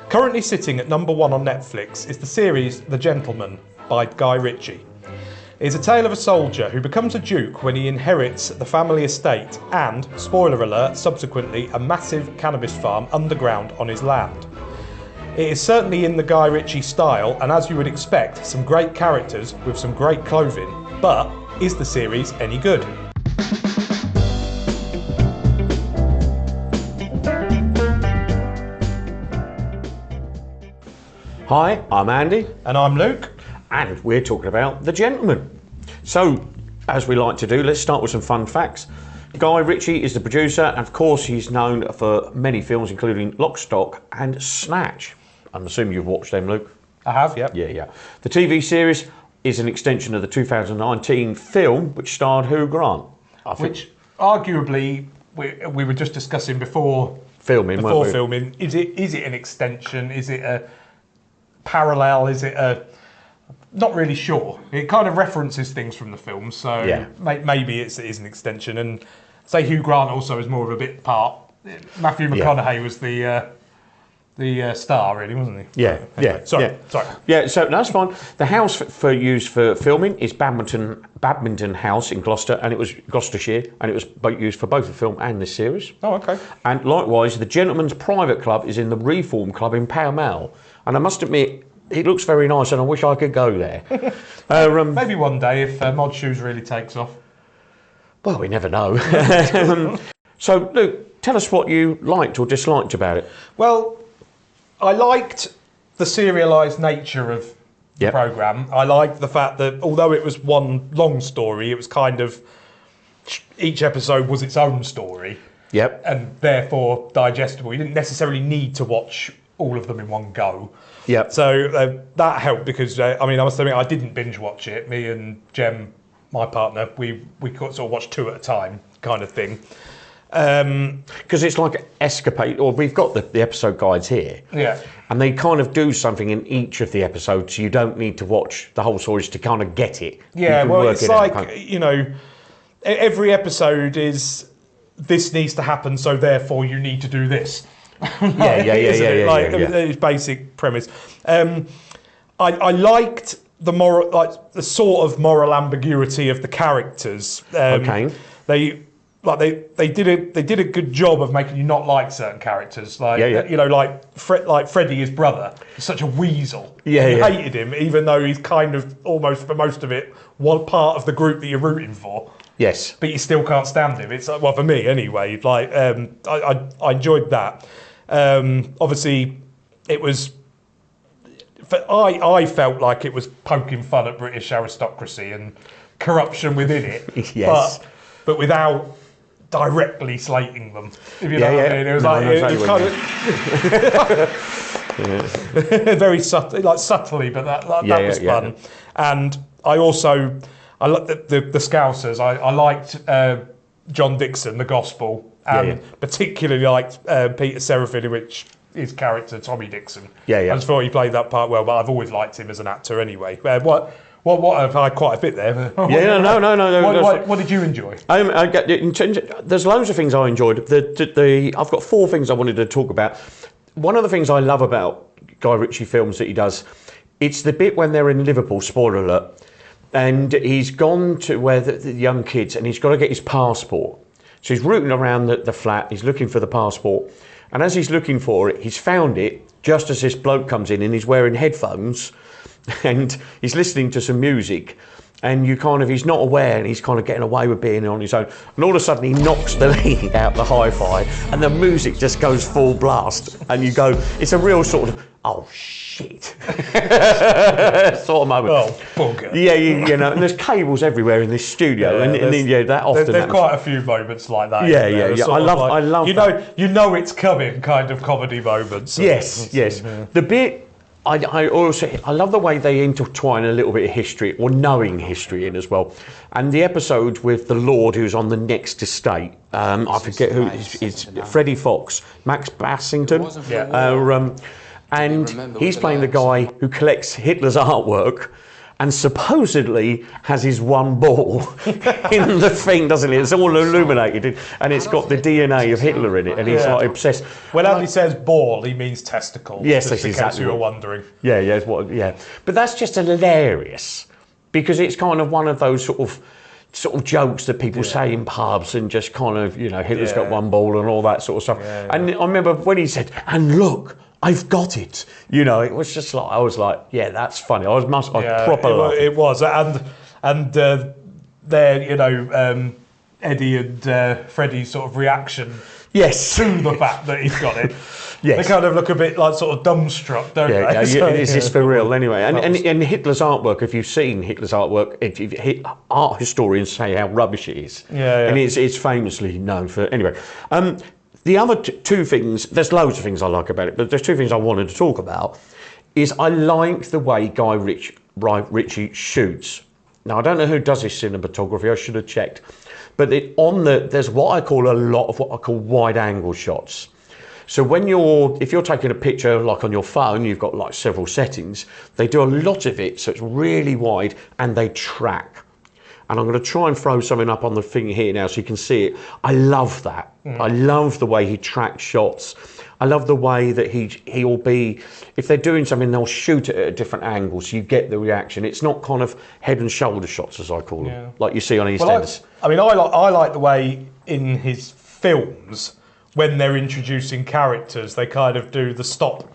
Currently sitting at number 1 on Netflix is the series The Gentleman by Guy Ritchie. It is a tale of a soldier who becomes a duke when he inherits the family estate and, spoiler alert, subsequently a massive cannabis farm underground on his land. It is certainly in the Guy Ritchie style, and as you would expect, some great characters with some great clothing. But is the series any good? Hi, I'm Andy. And I'm Luke. And we're talking about The Gentleman. So, as we like to do, let's start with some fun facts. Guy Ritchie is the producer, and of course he's known for many films, including Lock, Stock and Snatch. I'm assuming you've watched them, Luke? I have, yep. Yeah. The TV series is an extension of the 2019 film, which starred Hugh Grant. Which, arguably, we were just discussing before filming. Is it an extension? Is it a parallel? Is it a... Not really sure. It kind of references things from the film, so yeah. Maybe it is an extension. And say Hugh Grant also is more of a bit part. Matthew McConaughey was the star, really, wasn't he? Yeah. Sorry. Yeah, so that's fine. The house used for filming is Badminton House in Gloucester, and it was Gloucestershire, and it was used for both the film and this series. Oh, okay. And likewise, the Gentleman's Private Club is in the Reform Club in Pall Mall, and I must admit, it looks very nice, and I wish I could go there. Maybe one day if Mod Shoes really takes off. Well, we never know. So, Luke, tell us what you liked or disliked about it. Well, I liked the serialised nature of the programme. I liked the fact that although it was one long story, it was kind of... Each episode was its own story. Yep. And therefore digestible. You didn't necessarily need to watch all of them in one go. Yep. So that helped because, I must admit, I didn't binge watch it. Me and Jem, my partner, we sort of watched 2 at a time kind of thing. Because it's like escapade, or we've got the episode guides here. Yeah. And they kind of do something in each of the episodes, so you don't need to watch the whole stories to kind of get it. Yeah, well, it's like, every episode is, this needs to happen, so therefore you need to do this. It's basic premise. I liked the moral, the sort of moral ambiguity of the characters. Okay. They did a good job of making you not like certain characters. Like Freddie, his brother, is such a weasel. You hated him, even though he's kind of almost for most of it one part of the group that you're rooting for. Yes. But you still can't stand him. It's well, for me anyway. I enjoyed that. Obviously, it was. I felt like it was poking fun at British aristocracy and corruption within it. Yes. But without directly slating them. If you know what I mean. It was kind of very subtly, but that was fun. And I liked the Scousers. I liked John Dixon, the Gospel. And particularly liked Peter Seraphine, which his character Tommy Dixon. I just thought he played that part well, but I've always liked him as an actor anyway. What I've had quite a bit there. No. What did you enjoy? There's loads of things I enjoyed. I've got 4 things I wanted to talk about. One of the things I love about Guy Ritchie films that he does, it's the bit when they're in Liverpool, spoiler alert, and he's gone to where the young kids, and he's got to get his passport. So he's rooting around the flat, he's looking for the passport, and as he's looking for it, he's found it just as this bloke comes in, and he's wearing headphones, and he's listening to some music, and he's not aware, and he's kind of getting away with being on his own, and all of a sudden he knocks the lead out the hi-fi, and the music just goes full blast, and you go, it's a real sort of, oh shit, sort of moment. Oh, bugger. And there's cables everywhere in this studio, that often there's quite a few moments like that. I love that. You know it's coming, kind of comedy moments. Yes. Yeah. The bit I love the way they intertwine a little bit of history, or knowing history in as well. And the episode with the Lord who's on the next estate, I forget who, it's Freddie Fox, Max Bassington. And he's playing the guy who collects Hitler's artwork, and supposedly has his one ball in the thing, doesn't it? It's all illuminated, and it's got the DNA of Hitler in it, and he's like obsessed. When Andy says ball, he means testicle. Yes, just that's in case exactly you were what- wondering. Yeah. But that's just hilarious because it's kind of one of those sort of jokes that people say in pubs and just kind of, Hitler's got one ball and all that sort of stuff. And I remember when he said, "And look, I've got it." It was just like, I was like, yeah, that's funny. I was proper laughing. It was, and there, Eddie and Freddie's sort of reaction Yes. to the fact that he's got it. Yes. They kind of look a bit like sort of dumbstruck, don't they? So, is this for real anyway? And Hitler's artwork, if you've seen Hitler's artwork, art historians say how rubbish it is. Yeah. And it's famously known for... Anyway, the other two things, there's loads of things I like about it, but there's two things I wanted to talk about, is I like the way Guy Ritchie shoots. Now, I don't know who does his cinematography, I should have checked. But there's what I call a lot of what I call wide angle shots. So if you're taking a picture like on your phone, you've got like several settings, they do a lot of it so it's really wide and they track. And I'm going to try and throw something up on the thing here now so you can see it. I love that. I love the way he tracks shots. I love the way that he'll be, if they're doing something, they'll shoot it at a different angle so you get the reaction. It's not kind of head and shoulder shots, as I call them, like you see on EastEnders. I like the way in his films, when they're introducing characters, they kind of do the stop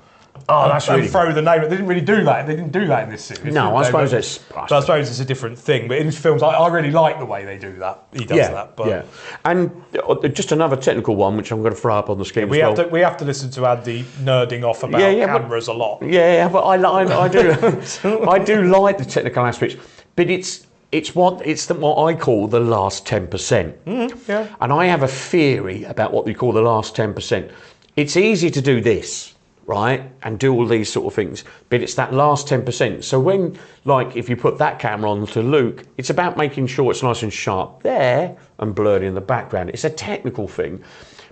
and throw the name. They didn't really do that. They didn't do that in this series. No, I suppose I suppose it's a different thing. But in his films, I really like the way they do that. He does that. But And just another technical one, which I'm going to throw up on the screen we have to listen to Andy nerding off about cameras a lot. Yeah, but I do I do like the technical aspects, but it's what I call the last 10%. And I have a theory about what we call the last 10%. It's easy to do this, right, and do all these sort of things, but it's that last 10%. So when, like, if you put that camera on to Luke, it's about making sure it's nice and sharp there and blurred in the background. It's a technical thing.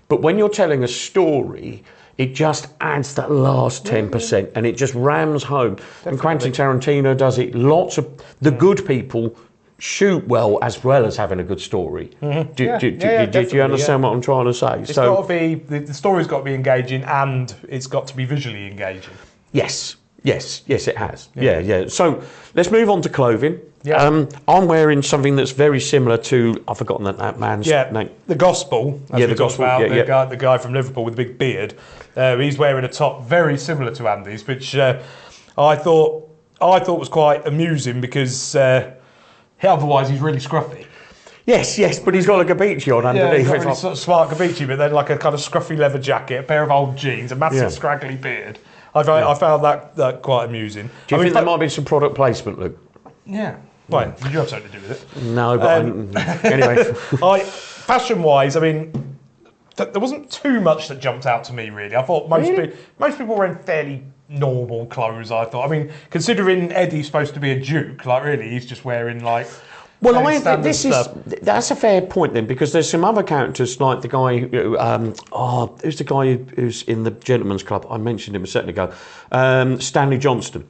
But when you're telling a story, it just adds that last 10% and it just rams home. Definitely. And Quentin Tarantino does it. Lots of the good people shoot well as having a good story. Do you understand what I'm trying to say? It's got to be, the story's got to be engaging and it's got to be visually engaging. Yes, it has. Yeah. So let's move on to clothing. Yeah. I'm wearing something that's very similar to, I've forgotten that man's name. The Gospel. The Gospel. The guy from Liverpool with the big beard. He's wearing a top very similar to Andy's, which I thought was quite amusing because otherwise he's really scruffy. Yes, but he's got like a Gabici on underneath. He's got really sort of smart Gabici, but then like a kind of scruffy leather jacket, a pair of old jeans, a massive scraggly beard. I found that quite amusing. Do you think there might be some product placement, Luke? Yeah. Right. Did you have something to do with it? No, but anyway. Fashion-wise, I mean, there wasn't too much that jumped out to me, really. I thought most people were in fairly normal clothes, I thought. I mean, considering Eddie's supposed to be a duke, like, really, he's just wearing, like... Well, that's a fair point then, because there's some other characters like the guy who, who's the guy who's in the Gentleman's Club? I mentioned him a second ago, Stanley Johnston,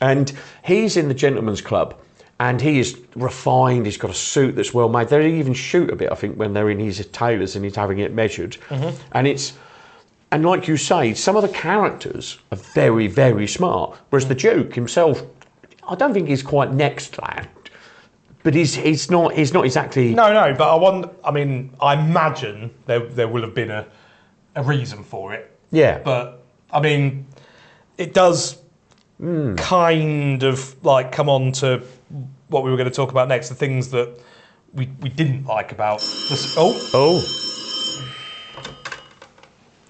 and he's in the Gentleman's Club, and he is refined. He's got a suit that's well made. They even shoot a bit, I think, when they're in his tailors and he's having it measured, and like you say, some of the characters are very, very smart, whereas the Duke himself, I don't think he's quite next land. But he's not exactly... No, but I imagine there will have been a reason for it. Yeah. But, I mean, it does kind of, like, come on to what we were going to talk about next, the things that we didn't like about this... Oh.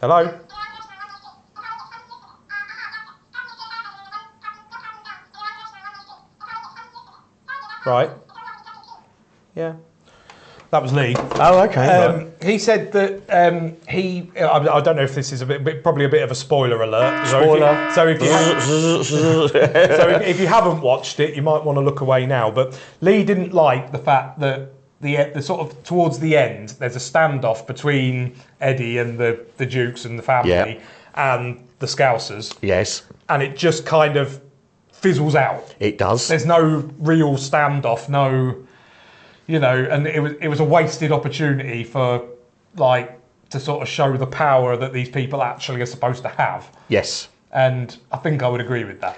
Hello? Right. Yeah, that was Lee. Oh, okay. He said that I don't know if this is probably a bit of a spoiler alert. Spoiler. So if you haven't watched it, you might want to look away now. But Lee didn't like the fact that the sort of towards the end there's a standoff between Eddie and the Dukes and the family and the Scousers. Yes. And it just kind of fizzles out. It does. There's no real standoff, and it was a wasted opportunity for to sort of show the power that these people actually are supposed to have. Yes. And I think I would agree with that.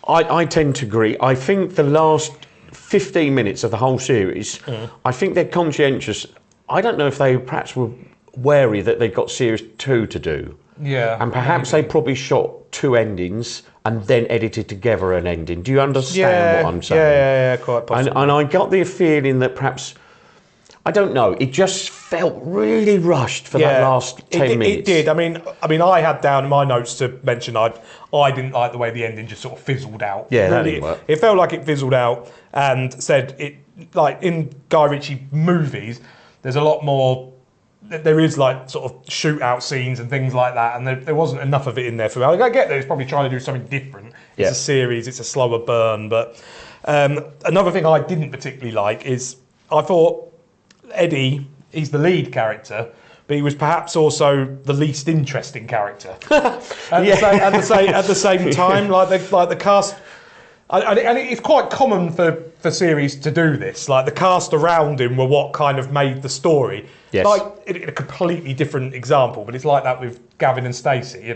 I tend to agree. I think the last 15 minutes of the whole series, I think they're conscientious. I don't know if they perhaps were wary that they've got series 2 to do. Yeah. And perhaps they probably shot 2 endings and then edited together an ending. Do you understand what I'm saying? Yeah, quite possibly. And I got the feeling that perhaps, I don't know, it just felt really rushed for that last 10 minutes. It did. I mean, I had down in my notes to mention I didn't like the way the ending just sort of fizzled out. Yeah, that didn't work. It felt like it fizzled out, and said it, like in Guy Ritchie movies, there's a lot more. There is like sort of shootout scenes and things like that, and there wasn't enough of it in there for me. I get that it's probably trying to do something different. It's a series, it's a slower burn. But another thing I didn't particularly like is I thought Eddie, he's the lead character, but he was perhaps also the least interesting character. At the same time, like the cast. And it's quite common for series to do this. Like the cast around him were what kind of made the story. Yes. Like in a completely different example, but it's like that with Gavin and Stacey,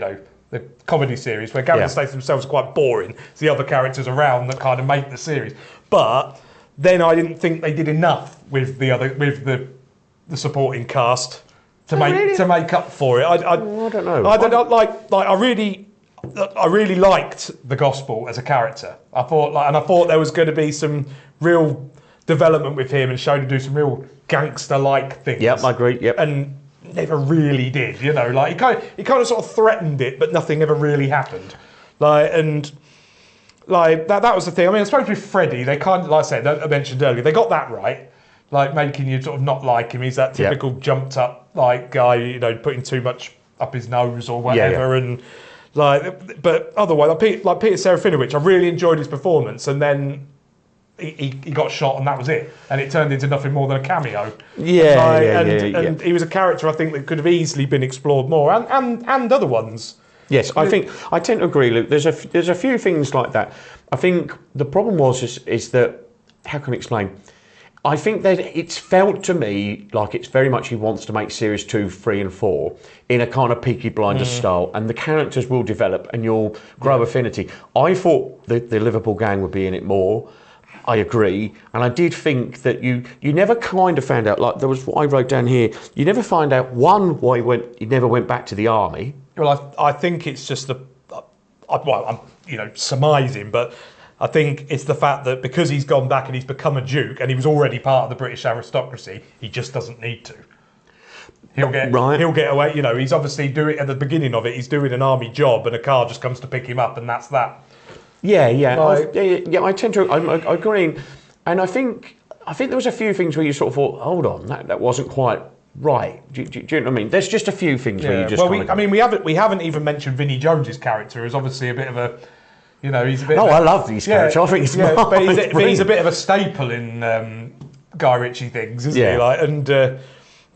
the comedy series where Gavin and Stacey themselves are quite boring. It's the other characters around that kind of make the series. But then I didn't think they did enough with the supporting cast to make up for it. I don't know. I don't know. Like I really liked the Gospel as a character. I thought there was going to be some real development with him and showed him do some real gangster-like things. Yep, I agree. Yep. And never really did. Like he kind of sort of threatened it, but nothing ever really happened. That was the thing. I mean, I suppose with Freddie, they kind of, like I said, I mentioned earlier, they got that right. Like making you sort of not like him. He's that typical jumped up guy, putting too much up his nose or whatever, and. But otherwise, like Peter Serafinowicz, I really enjoyed his performance, and then he got shot, and that was it, and it turned into nothing more than a cameo. And he was a character I think that could have easily been explored more, and other ones. Yes, I think I tend to agree, Luke. There's a few things like that. I think the problem is that, how can I explain? I think that it's felt to me like it's very much he wants to make series 2, 3 and 4 in a kind of Peaky Blinders style, and the characters will develop and you'll grow affinity. I thought the Liverpool gang would be in it more. I agree. And I did think that you never kind of found out, like there was what I wrote down here, you never find out why he never went back to the army. Well, I think it's just I'm surmising, but I think it's the fact that because he's gone back and he's become a duke and he was already part of the British aristocracy, he just doesn't need to. He'll get away. He's obviously doing at the beginning of it. He's doing an army job, and a car just comes to pick him up, and that's that. Yeah. I tend to. I'm agreeing, and I think there was a few things where you sort of thought, hold on, that wasn't quite right. Do you know what I mean? There's just a few things where you just. Well, we haven't even mentioned Vinnie Jones's character as obviously a bit of a. He's a bit. I love these characters. I think but he's a bit of a staple in Guy Ritchie things, isn't he?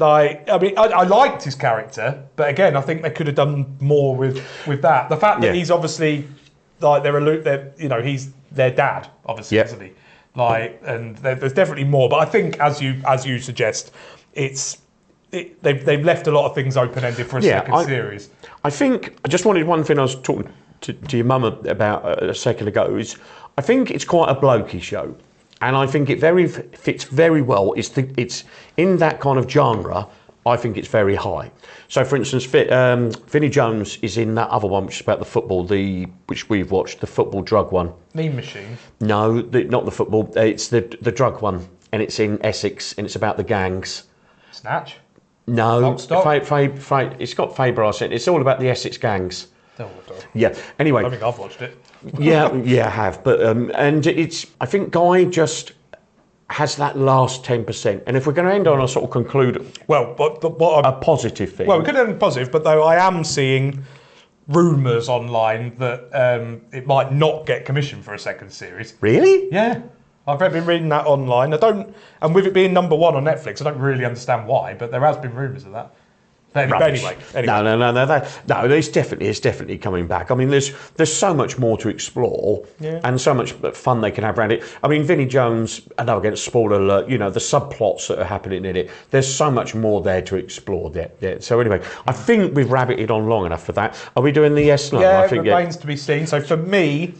I liked his character, but again, I think they could have done more with that. The fact that he's obviously he's their dad, obviously, isn't he? And there's definitely more. But I think, as you suggest, they've left a lot of things open-ended for a second series. I think I just wanted one thing I was talking to your mum about a second ago is I think it's quite a blokey show, and I think it fits very well. It's in that kind of genre. I think it's very high. So, for instance, Vinnie Jones is in that other one, which is about the football, which we've watched, the football drug one. Mean Machine? No, not the football. It's the drug one, and it's in Essex, and it's about the gangs. Snatch? No, it's got Faber Arsen. It's all about the Essex gangs. Yeah. Anyway, I think I've watched it. yeah, I have. But and I think Guy just has that last 10%. And if we're going to end on a sort of conclude, a positive thing. Well, we could end positive, but though I am seeing rumours online that it might not get commissioned for a second series. Really? Yeah. I've been reading that online. And with it being #1 on Netflix, I don't really understand why, but there has been rumours of that. Anyway. No. It's definitely coming back. I mean, there's so much more to explore, and so much fun they can have around it. I mean, Vinnie Jones, and again, spoiler alert, you know, the subplots that are happening in it. There's so much more there to explore there. So anyway, I think we've rabbited on long enough for that. Are we doing the yes? No, yeah, I think it remains to be seen. So for me,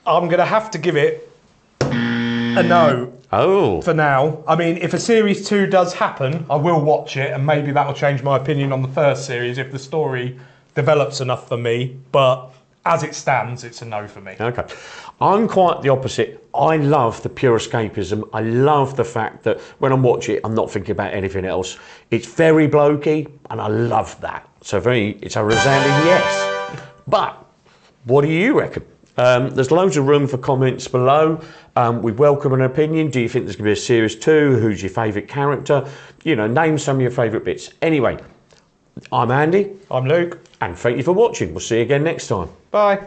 I'm going to have to give it a no. Oh. For now. I mean, if a series 2 does happen, I will watch it, and maybe that'll change my opinion on the first series if the story develops enough for me. But as it stands, it's a no for me. Okay. I'm quite the opposite. I love the pure escapism. I love the fact that when I'm watching it, I'm not thinking about anything else. It's very blokey, and I love that. So for me, it's a resounding yes. But what do you reckon? There's loads of room for comments below. We welcome an opinion. Do you think there's going to be a series 2? Who's your favourite character? You know, name some of your favourite bits. Anyway, I'm Andy. I'm Luke. And thank you for watching. We'll see you again next time. Bye.